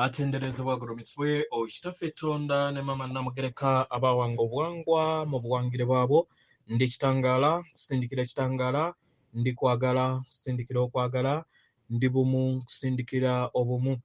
atenderezebwa agulumisibwe okitaffe Katonda ne mama namugereka abawanga obuwangwa mu buwangire bwabo. Ndi kitangaala kusindikira kitangaala, ndi kwagala kusindikira okwagala, ndi bumu kusindikira obumu.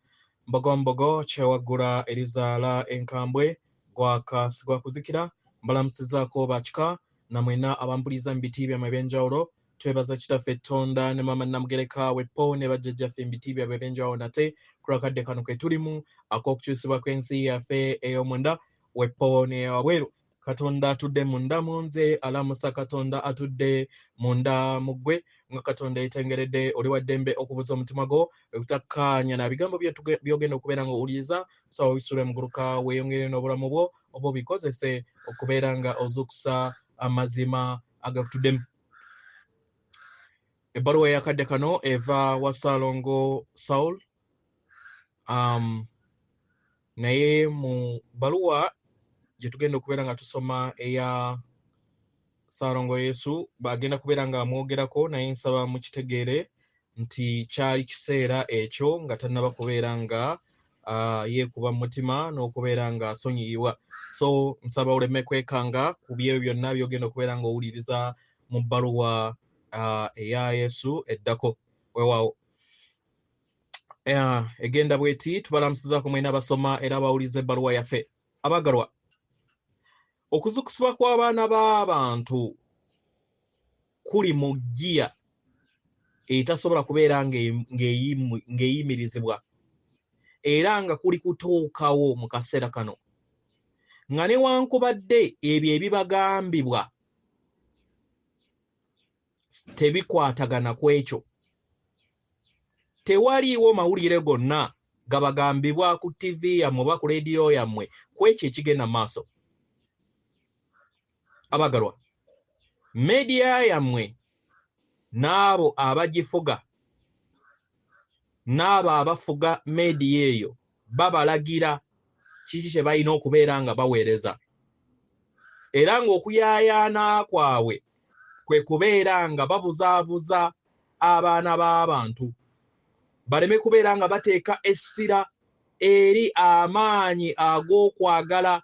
Mbogombogo kyewaggula erizaala enkambwe gwaka sigwa kuzikira. Mbalamusizaako bakika namwena abampuliza mu biti byammwe eby'enjawulo. Twebaza kitaffe Katonda ne mama namugereka weppo ne bajjajjaffe mu biti byabwe eby'enjawulo nate kulakadde kano ke tulimu ak'okukyusibwa kw'ensi yaffe ey'omunda weppo ne wabweru. Katonda atudde munda mu nze, alamusa Katonda atudde munda mu ggwe, nga Katonda yetengeredde oli wa ddembe okubuza omutima gwo okutakkaanya na bigambo by'ogenda okubeera nga owuliriza. So obisule muguluka weeyongere n'obulamu bwo oba obikozese okubeera nga ozuukusa amazima agakutuddemu. Ebbaluwa eyakadde kano eva wa Ssalongo Saulo. Naye mu baluwa gye tugenda okubeera nga tusoma eya Ssalongo Yesu bagenda kubeera nga amwogerako, naye nsaba mukitegeere nti kyali kiseera ekyo nga tannaba kubeera nga yeekuba mu mutima n'okubeera nga asonyiyibwa. So nsaba oleme kwekanga ku byo byonna by'ogenda okubeera nga owuliriza mu bbaluwa eya Yesu eddako. Weewaawo egenda bweti. Tubalamusizaako mwena abasoma era abawuliza ebbaluwa yaffe. Abaagalwa, okuzukusibwa kw'abaana b'abantu kuli mu ggiya etasobola kubeera ng'eyimirizibwa era nga kuli kutuukawo mu kaseera kano, nga newankubadde ebyo ebibagambibwa tebikwatagana ku ekyo. Tewaliiwo mawulire gonna gabagambibwa ku TV yammwe oba ku leediyo yammwe ku ekyo ekigenda mu maaso. Abaagalwa, meediya yammwe n'abo abagifuga n'abo abafuga meediya eyo babalagira kiki kye balina okubeera nga baweereza, era ng'okuyaayaana kwabwe kwe kubeera nga babuzaabuza abaana b'abantu baleme kubeera nga bateeka essira eri amaanyi ag'okwagala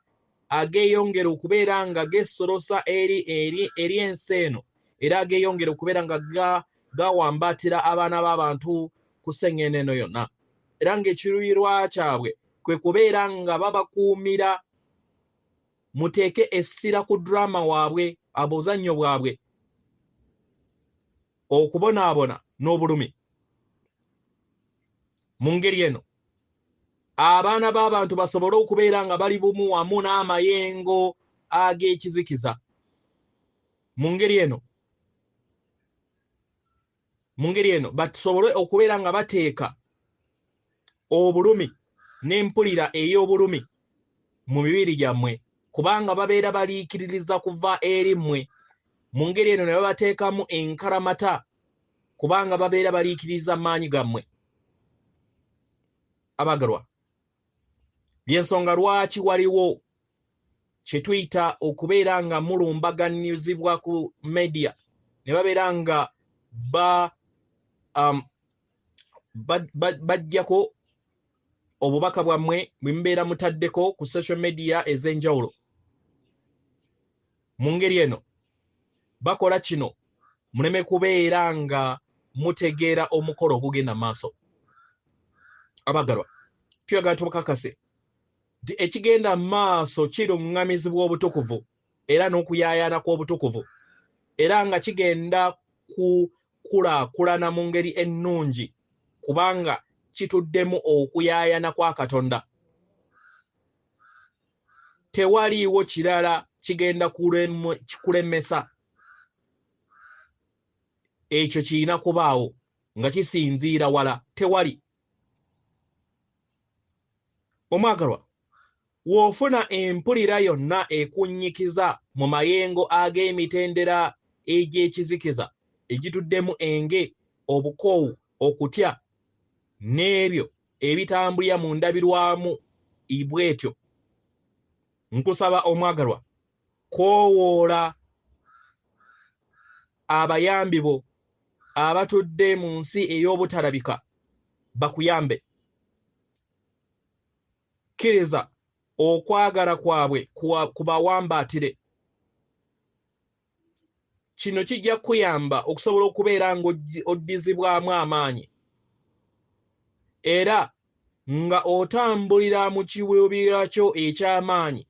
ageeyongera okubeera nga gesolosa eri ensi eno, era ageeyongera okubeera nga gawambaatira abaana b'abantu ku sseŋŋendo eno yonna, era ng'ekiruubirirwa kyabwe kwe kubeera nga babakuumira muteeke essira ku drama waabwe, obuzannyo bwabwe, okubonaabona n'obulumi. Mu ngeri eno abaana b'abantu basobole okubeera nga bali bumu wamu n'amayengo ag'ekizikiza. Mu ngeri eno basobole okubeera nga bateeka obulumi n'empulira ey'obulumi mu mibiri gyammwe, kubanga babeera baliikiririza kuva eri mmwe. Mu ngeri eno ne babateekamu enkalamata kubanga babeera baliikiririza maanyi gammwe. Abaagalwa, y'ensonga lwaki waliwo kye tuyita okubeera nga mulumbaganizibwa ku meediya ne babeera nga bajjako obubaka bwammwe bwe mubeera mutaddeko ku social media ez'enjawulo. Mu ngeri eno bakola kino muleme kubeera nga mutegeera omukolo ogugenda maaso. Abaagalwa, tuyagala tubakakase nti ekigenda maaso kiruŋŋamizibwa obutukuvu era n'okuyaayaana kw'obutukuvu, era nga kigenda kukulaakulana mu ngeri ennungi kubanga kituddemu okuyaayaana kwa Katonda. Tewaliiwo kirala kigenda kulemesa. Ekyo kirina kubaawo nga kisinziira wala, tewali. Omwagalwa, w'ofuna empulira yonna ekunyikiza mu mayengo ag'emitendera egy'ekizikiza egituddemu enge, obukoowu, okutya n'ebyo ebitambulira mu ndabirwamu ibwetyo, nkusaba omwagalwa, koowoola abayambi bo abatudde mu nsi ey'obutalabika bakuyambe. okukkiriza okwagala kwabwe kubawambaatire. Kino kijja kuyamba okusobola okubeera ng'oddizibwamu amaanyi era nga otambulira mu kiwuubiro kyo eky'amaanyi,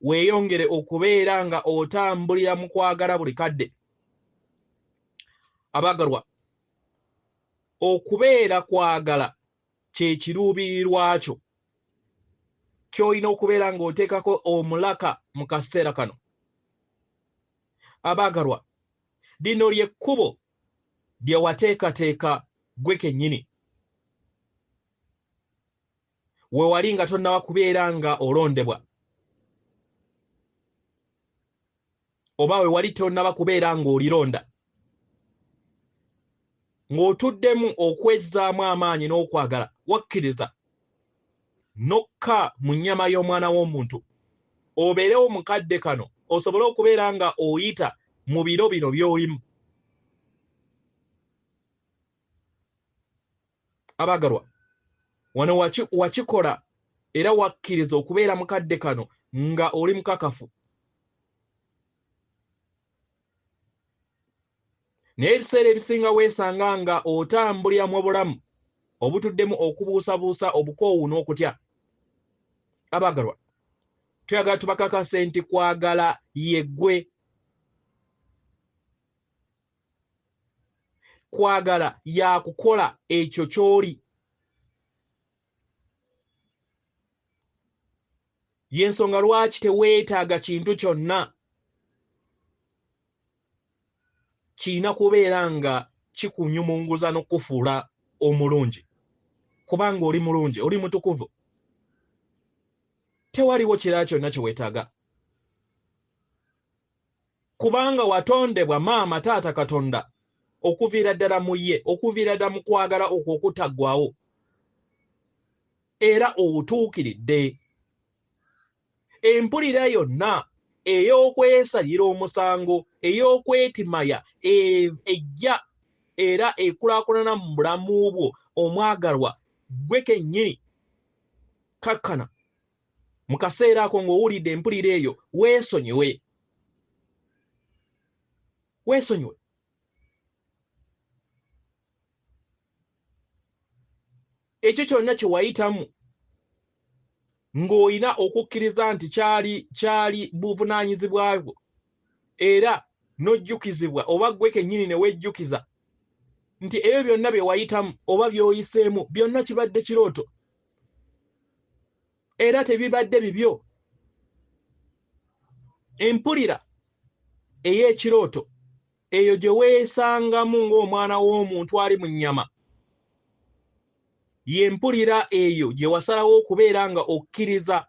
weeyongere okubeera nga otambulira mu kwagala buli kadde. Abaagalwa, okubeera kwagala kye kiruubirirwa kyo ky'olina okubeera ng'oteekako omulaka mu kaseera kano. Abaagalwa, lino ly'ekkubo lye wateekateeka gwe kennyini. We wali nga tonnaba kubeera nga olondebwa, oba we wali tonnaba kubeera ng'olironda, ng'otuddemu okwezzaamu amaanyi n'okwagala, wakkiriza nokka mu nnyama y'omwana w'omuntu, obeerewo mu kadde kano osobole okubeera nga oyita mu biro bino by'olimu. Abaagalwa, wano wakikola era wakkiriza okubeera mu kadde kano nga oli mukakafu. Naye ebiseera ebisinga weesanga nga otambulira mu bulamu obutuddemu okubuusabuusa obukoowu n'okutya. Abaagalwa, tuyagala tubakakase nti kwagala yeggwe. Kwagala yakukola ekyo ky'oli. Y'ensonga lwaki teweetaaga kintu kyonna. Kirina kubeera nga kikunyumunguza n'okufuula omulungi, kubanga oli mulungi, oli mutukuvu. Tewaliwo kirala kyonna kye weetaaga, kubanga watondebwa maama taata Katonda okuviira ddala mu ye, okuviira ddala mu kwagala okwo okutaggwaawo, era otuukiridde. Empulira yonna ey'okwesalira omusango, ey'okwetimaya ejja era ekulaakulana mu bulamu bwo omwagalwa gwe kennyini. Kakkana mu kaseera ako ng'owulidde empulira eyo, weesonyiwe. Weesonyiwe. Ekyo kyonna kye wayitamu ng'olina okukkiriza nti kyali buvunaanyizibwa bwo, era n'ojjukizibwa oba gwe kennyini ne wejjukiza nti ebyo byonna bye wayitamu oba by'oyiseemu byonna kibadde kirooto era tebibadde bibyo. Empulira ey'ekirooto eyo gye weesangamu ng'omwana w'omuntu ali mu nnyama, y'empulira eyo gye wasalawo okubeera nga okkiriza,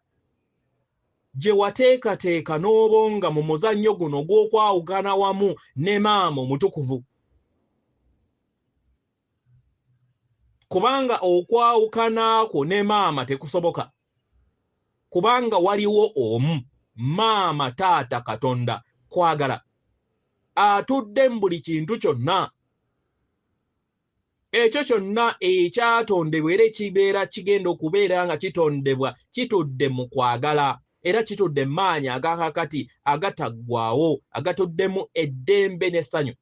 gye wateekateeka n'obonga mu muzannyo guno gw'okwawukana wamu ne maama omutukuvu. Kubanga okwawukana kwo ne maama tekusoboka, kubanga waliwo omu, maama taata Katonda kwagala, atudde mu buli kintu kyonna. Ekyo kyonna ekyatondebwa era ekibeera kigenda okubeera nga kitondebwa kitudde mu kwagala, era kitudde mu maanyi agakakati agataggwaawo, agatuddemu eddembe n'essanyu.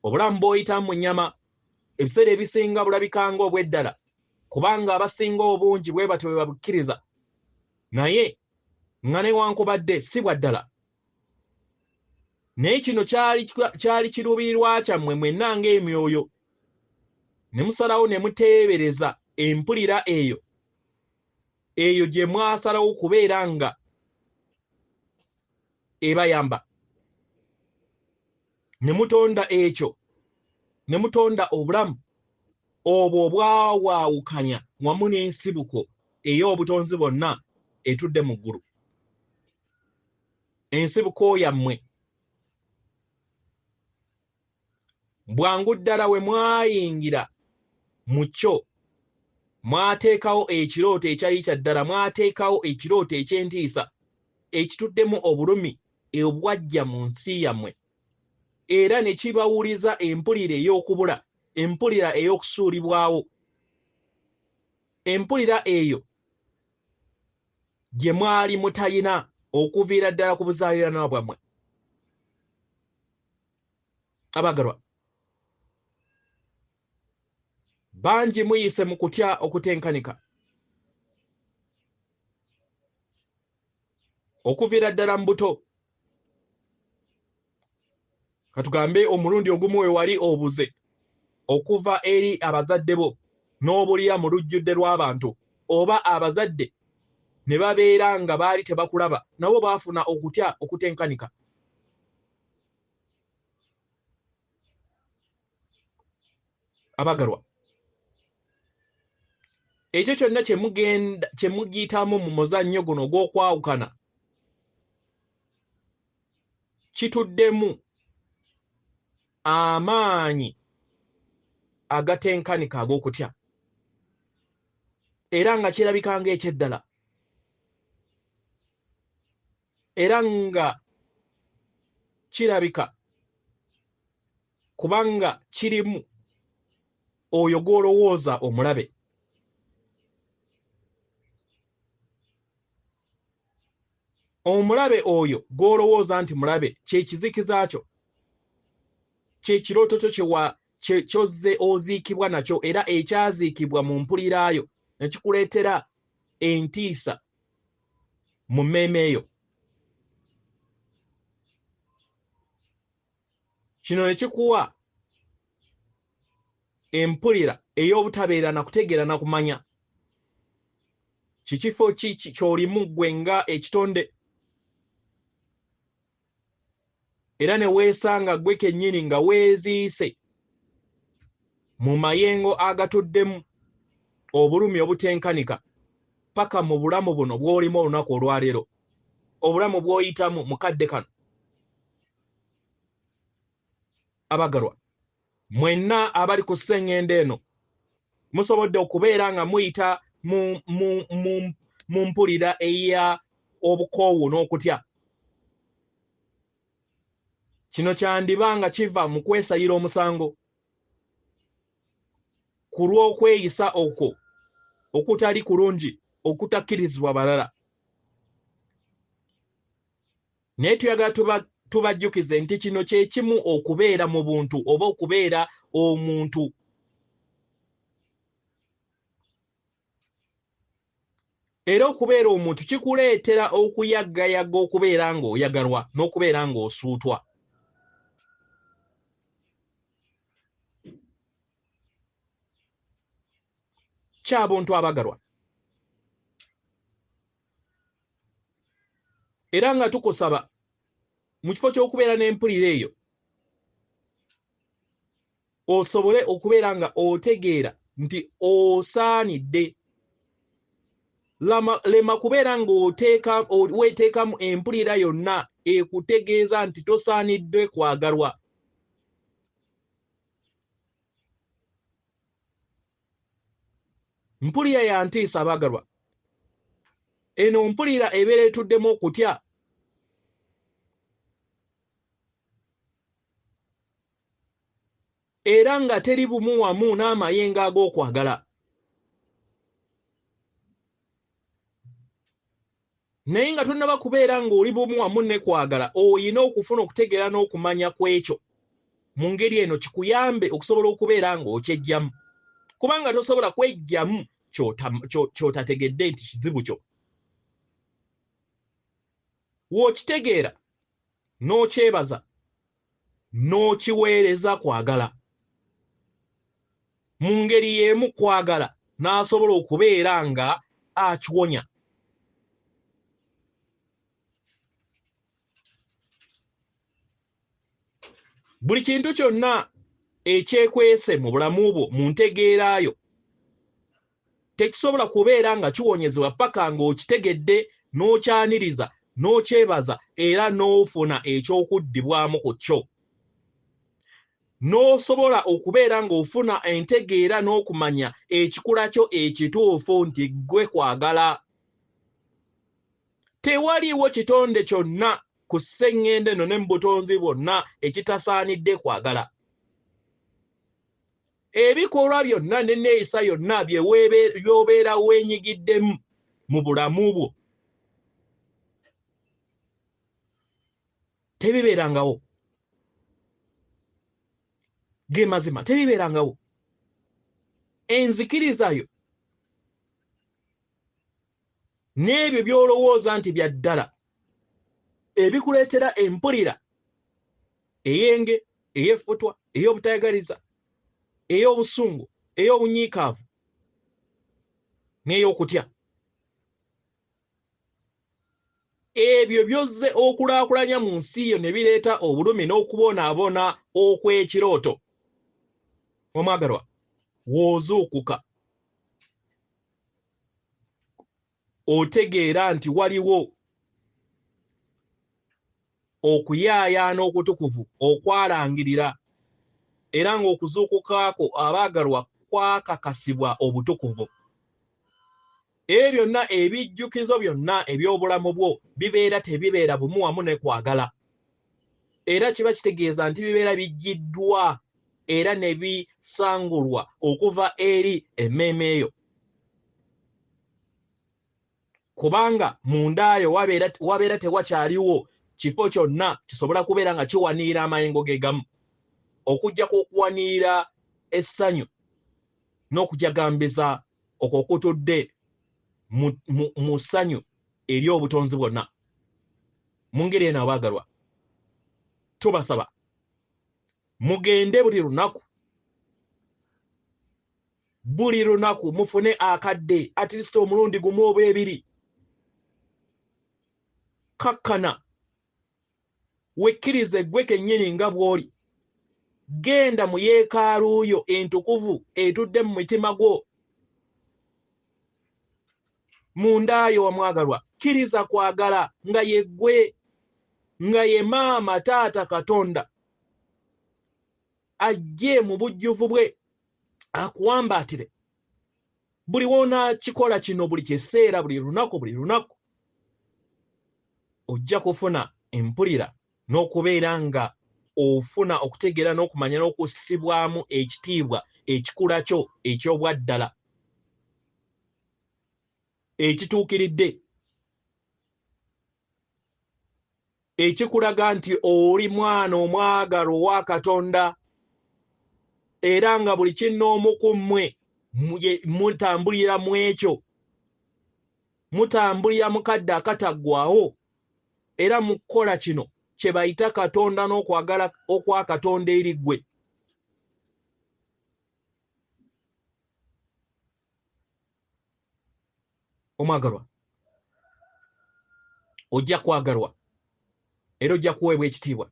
Obulamu bw'oyitamu mu nnyama ebiseera ebisinga bulabikanga obw'eddala, kubanga abasinga obungi bwe batyo bwe babukkiriza, naye nga newankubadde si bwa ddala. Naye kino kyali kiruubirirwa kyammwe mwenna ng'emyoyo, ne musalawo ne muteebereza empulira eyo gye mwasalawo okubeera nga ebayamba, ne mutonda ekyo, ne mutonda obulamu obwo obwawaawukanya wamu n'ensibuko ey'obutonzi bwonna etudde mu ggulu. Ensibuko yammwe bwangu ddala we mwayingira mu kyo mwateekawo ekirooto ekyali kya ddala, mwateekawo ekirooto eky'entiisa ekituddemu obulumi obwajja mu nsi yammwe, era ne kibawuliza empulira ey'okubula, empulira ey'okusuulibwawo. Empulira eyo gye mwali mutayina okuviira ddala ku buzaaliranwa bwammwe. Abagalwa, bangi muyise mu kutya okutenkanika, okuviira ddala mu buto. Katugambe omulundi ogumu we wali obuze okuva eri abazadde bo n'obulira mu lujjudde lw'abantu, oba abazadde ne babeera nga baali tebakulaba, nabo baafuna okutya okutenkanika. Abagalwa, ekyo kyonna kye mugiyitamu mu muzannyo guno ogw'okwawukana kituddemu amaanyi agatenkanika ag'okutya, era nga kirabika ng'ekyeddala, era nga kirabika kubanga kirimu oyo gw'olowooza omulabe. Omulabe oyo gw'olowooza nti mulabe kye kizikiza kyo, kye kirooto kyo ky'ozze oziikibwa nakyo, era ekyaziikibwa mu mpuliraayo ne kikuleetera entiisa mu mmeeme yo. Kino ne kikuwa empulira ey'obutabeera na kutegeera na kumanya kikifo ki ky'olimu ggwe nga ekitonde, era ne weesanga ggwe kennyini nga weeziise mu mayengo agatuddemu obulumi obutenkanika paka mu bulamu buno bw'olimu olunaku olwaleero, obulamu bw'oyitamu mu kadde kano. Abagalwa, mwenna abali ku sseŋŋendo eno musobodde okubeera nga muyita mu mpulira eya obukoowu n'okutya. Kino kyandiba nga kiva mu kwesayira omusango ku lw'okweyisa okwo okutali kulungi okutakkirizibwa balala. Naye tuyagala tubajjukize nti kino kye kimu okubeera mu buntu oba okubeera omuntu. Era okubeera omuntu kikuleetera okuyaggayaga okubeera ng'oyagalwa n'okubeera ng'osuutwa. Kyabuntu abagalwa. Era nga tukusaba mu kifo ky'okubeera n'empulira eyo osobole okubeera nga otegeera nti osaanidde. Lema kubeera weeteekamu empulira yonna ekutegeeza nti tosaanidde kwagalwa. Mpulira ya ntiisa abagalwa. Eno mpulira ebeera etuddemu okutya. Era nga teri bumu wamu n'amayengo ag'okwagala. Naye nga tonnaba kubeera ng'oli bumu wamu ne kwagala, oyina okufuna okutegeera n'okumanya kw'ekyo. Mu ngeri eno kikuyambe okusobola okubeera ng'okyejjamu. Kubanga tosobola kwejjamu ky'otategedde nti kizibu kyo. W'okitegeera n'okyebaza n'okiweereza kwagala. Mu ngeri y'emu kwagala n'asobola okubeera nga akiwonya. Buli kintu kyonna ekyekwese mu bulamu bwo mu ntegeeraayo tekisobola kubeera nga kiwonyezebwa paka ng'okitegedde n'okyaniriza n'okyebaza era n'ofuna ekyokuddibwamu ku kyo. N'osobola okubeera ng'ofuna entegeera n'okumanya ekikula kyo ekituufu nti ggwe kwagala. Tewaliiwo kitonde kyonna ku sseŋŋendo eno ne mu butonzi bwonna ekitasaanidde kwagala. Ebikolwa byonna n'enneeyisa yonna by'obeera weenyigiddemu mu bulamu bwo tebibeerangawo. Ge mazima tebibeerangawo. Enzikirizayo n'ebyo by'olowooza nti bya ddala ebikuleetera empulira ey'enge, ey'effutwa, ey'obutayagaliza, ey'obusungu, ey'obunyiikaavu n'ey'okutya. Ebyo byozze okulaakulanya mu nsi yo ne bireeta obulumi n'okubonaabona okw'ekirooto. Omwagalwa, w'ozuukuka otegeera nti waliwo okuyaayaana okutukuvu okwalangirira, era ng'okuzuukukaako abaagalwa kwakakasibwa obutukuvu. Ebyo byonna ebijjukizo byonna eby'obulamu bwo bibeera tebibeera bumu wamu ne kwagala. Era kiba kitegeeza nti bibeera bijjiddwa era ne bisangulwa okuva eri emmeeme eyo. Kubanga mundaayo wabeera tewakyaliwo kifo kyonna kisobola kubeera nga kiwanirira amayengo ge gamu, okuggyako okuwanirira essanyu n'okujagambiza okwo okutudde mu ssanyu eri obutonzi bwonna. Mu ngeri eno abaagalwa, tubasaba mugende buli lunaku mufune akadde at least omulundi gumu oba ebiri. Kakkana wekkirize gwe kennyini nga bw'oli. Genda mu yeekaalu yo entukuvu etudde mu mutima gwo. Mundaayo wamwagalwa, kkiriza kwagala nga ye ggwe, nga ye maama taata Katonda ajje mu bujjuvu bwe akuwambaatire. Buli woonakikola kino buli kiseera, buli lunaku ojja kufuna empulira n'okubeera nga ofuna okutegeera n'okumanya n'okussibwamu ekitiibwa ekikula kyo eky'obwaddala ekituukiridde, ekikulaga nti oli mwana omwagalwa owa Katonda, era nga buli kinnoomu ku mmwe mutambulira mu ekyo, mutambulira mu kadde akataggwaawo, era mu kukola kino kye bayita Katonda n'okwagala okwa Katonda eri ggwe. Omwagalwa, ojja kwagalwa era ojja kuweebwa ekitiibwa.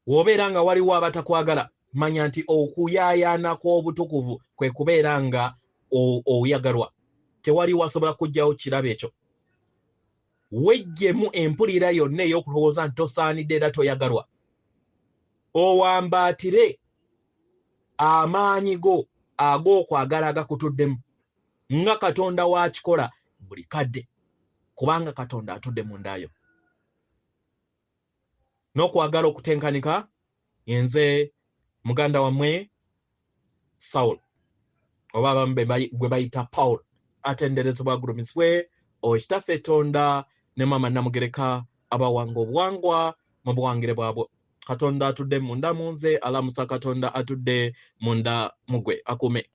W'obeera nga waliwo abatakwagala, manya nti okuyaayaana kw'obutukuvu kwe kubeera nga oyagalwa. Tewali wasobola kujjawo kirabo ekyo. Wejjemu empulira yonna ey'okulowooza nti tosaanidde era toyagalwa. Owambaatire amaanyi go ag'okwagala agakutuddemu nga Katonda waakikola buli kadde, kubanga Katonda atudde mundaayo. N'okwagala okutenkanika, nze muganda wammwe Saulo, oba abamu gwe bayita Paul, atenderezebwa agulumisibwe Okitaffe Tonda ne Maama Namugereka abawanga obuwangwa mu buwangire bwabwe. Katonda atudde munda mu nze, alamusa Katonda atudde munda mu gwe. Akume.